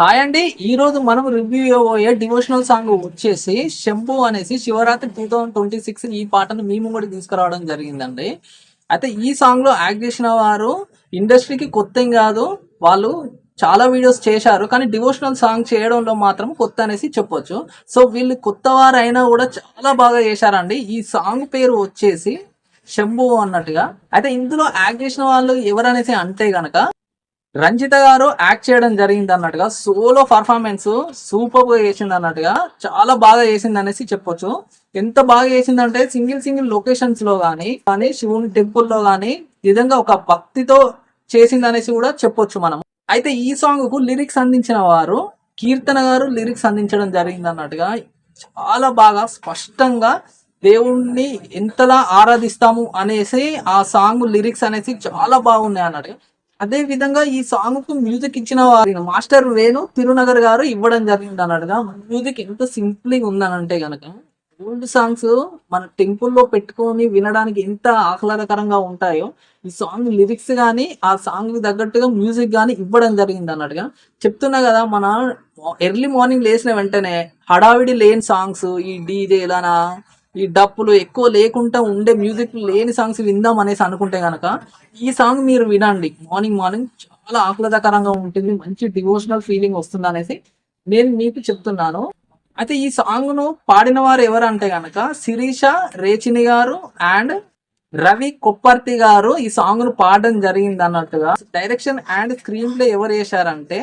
Hi అండి. ఈ రోజు మనం రివ్యూ ఇవ్వబోయే డివోషనల్ సాంగ్ వచ్చేసి 'శంభు' అనేసి శివరాత్రి 2026 ఈ పాటను మీ ముంగడికి తీసుకురావడం జరిగిందండి. అయితే ఈ సాంగ్ లో యాక్ట్ చేసిన వారు ఇండస్ట్రీకి కొత్త ఏం కాదు. వాళ్ళు చాలా వీడియోస్ చేశారు, కానీ డివోషనల్ సాంగ్ చేయడంలో మాత్రం కొత్త అనేసి చెప్పొచ్చు. సో వీళ్ళు కొత్త వారైనా కూడా చాలా బాగా చేశారండి. ఈ సాంగ్ పేరు వచ్చేసి 'శంభు' అన్నట్టుగా. అయితే ఇందులో యాక్ట్ చేసిన వాళ్ళు ఎవరనేసి అంటే గనక రంజిత గారు యాక్ట్ చేయడం జరిగింది అన్నట్టుగా, సోలో పర్ఫార్మెన్స్ సూపర్ గా చేసింది అన్నట్టుగా, చాలా బాగా చేసింది అనేసి చెప్పొచ్చు. ఎంత బాగా చేసిందంటే సింగిల్ లొకేషన్స్ లో కానీ శివుని టెంపుల్ లో కానీ నిజంగా ఒక భక్తితో చేసింది అనేసి కూడా చెప్పొచ్చు మనం. అయితే ఈ సాంగ్ కు లిరిక్స్ అందించిన వారు కీర్తన గారు లిరిక్స్ అందించడం జరిగింది అన్నట్టుగా, చాలా బాగా స్పష్టంగా దేవుణ్ణి ఎంతలా ఆరాధిస్తాము అనేసి ఆ సాంగ్ లిరిక్స్ అనేసి చాలా బాగున్నాయి అన్నట్టుగా. అదే విధంగా ఈ సాంగ్ కు మ్యూజిక్ ఇచ్చిన వారి మాస్టర్ వేణు తిరునగర్ గారు ఇవ్వడం జరిగింది అన్నట్టుగా. మ్యూజిక్ ఎంత సింపుల్గా ఉందనంటే గనక, ఓల్డ్ సాంగ్స్ మన టెంపుల్లో పెట్టుకొని వినడానికి ఎంత ఆహ్లాదకరంగా ఉంటాయో, ఈ సాంగ్ లిరిక్స్ కానీ ఆ సాంగ్ తగ్గట్టుగా మ్యూజిక్ కానీ ఇవ్వడం జరిగింది అన్నట్టుగా. చెప్తున్నా కదా, మన ఎర్లీ మార్నింగ్ లేచిన వెంటనే హడావిడి లేని సాంగ్స్, ఈ డీజేలనా ఈ డప్పులు ఎక్కువ లేకుండా ఉండే మ్యూజిక్ లేని సాంగ్స్ విందాం అనేసి అనుకుంటే గనక ఈ సాంగ్ మీరు వినండి. మార్నింగ్ చాలా ఆహ్లాదకరంగా ఉంటుంది, మంచి డివోషనల్ ఫీలింగ్ వస్తుంది అనేసి నేను మీకు చెప్తున్నాను. అయితే ఈ సాంగ్ ను పాడిన వారు ఎవరంటే గనక శిరీష రేచిని గారు అండ్ రవి కొప్పర్తి గారు ఈ సాంగ్ ను పాడడం జరిగింది అన్నట్టుగా. డైరెక్షన్ అండ్ స్క్రీన్ ప్లే ఎవరు చేశారంటే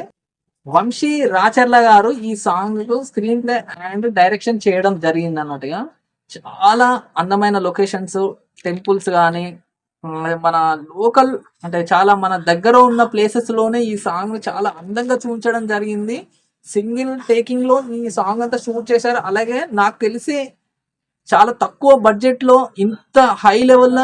వంశీ రాచర్ల గారు ఈ సాంగ్ కు స్క్రీన్ ప్లే అండ్ డైరెక్షన్ చేయడం జరిగింది అన్నట్టుగా. చాలా అందమైన లొకేషన్స్, టెంపుల్స్ కానీ మన లోకల్ అంటే చాలా మన దగ్గర ఉన్న ప్లేసెస్ లోనే ఈ సాంగ్ చాలా అందంగా చూపించడం జరిగింది. సింగిల్ టేకింగ్ లో ఈ సాంగ్ అంతా షూట్ చేశారు. అలాగే నాకు తెలిసి చాలా తక్కువ బడ్జెట్ లో ఇంత హై లెవెల్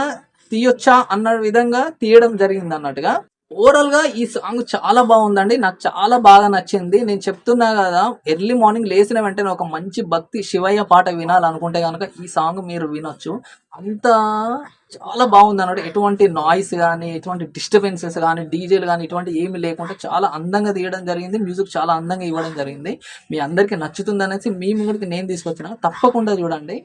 తీయొచ్చా అన్న విధంగా తీయడం జరిగింది అన్నట్టుగా. ఓవరాల్ గా ఈ సాంగ్ చాలా బాగుందండి, నాకు చాలా బాగా నచ్చింది. నేను చెప్తున్నా కదా, ఎర్లీ మార్నింగ్ లేచిన వెంటనే ఒక మంచి భక్తి శివయ్య పాట వినాలనుకుంటే కనుక ఈ సాంగ్ మీరు వినొచ్చు. అంత చాలా బాగుంది అన్నట్టు. ఎటువంటి నాయిస్ కానీ, ఎటువంటి డిస్టర్బెన్సెస్ కానీ, డీజేలు కానీ ఇటువంటి ఏమి లేకుండా చాలా అందంగా తీయడం జరిగింది. మ్యూజిక్ చాలా అందంగా ఇవ్వడం జరిగింది. మీ అందరికీ నచ్చుతుంది అనేసి మీ ముందుకి నేను తీసుకొచ్చిన, తప్పకుండా చూడండి.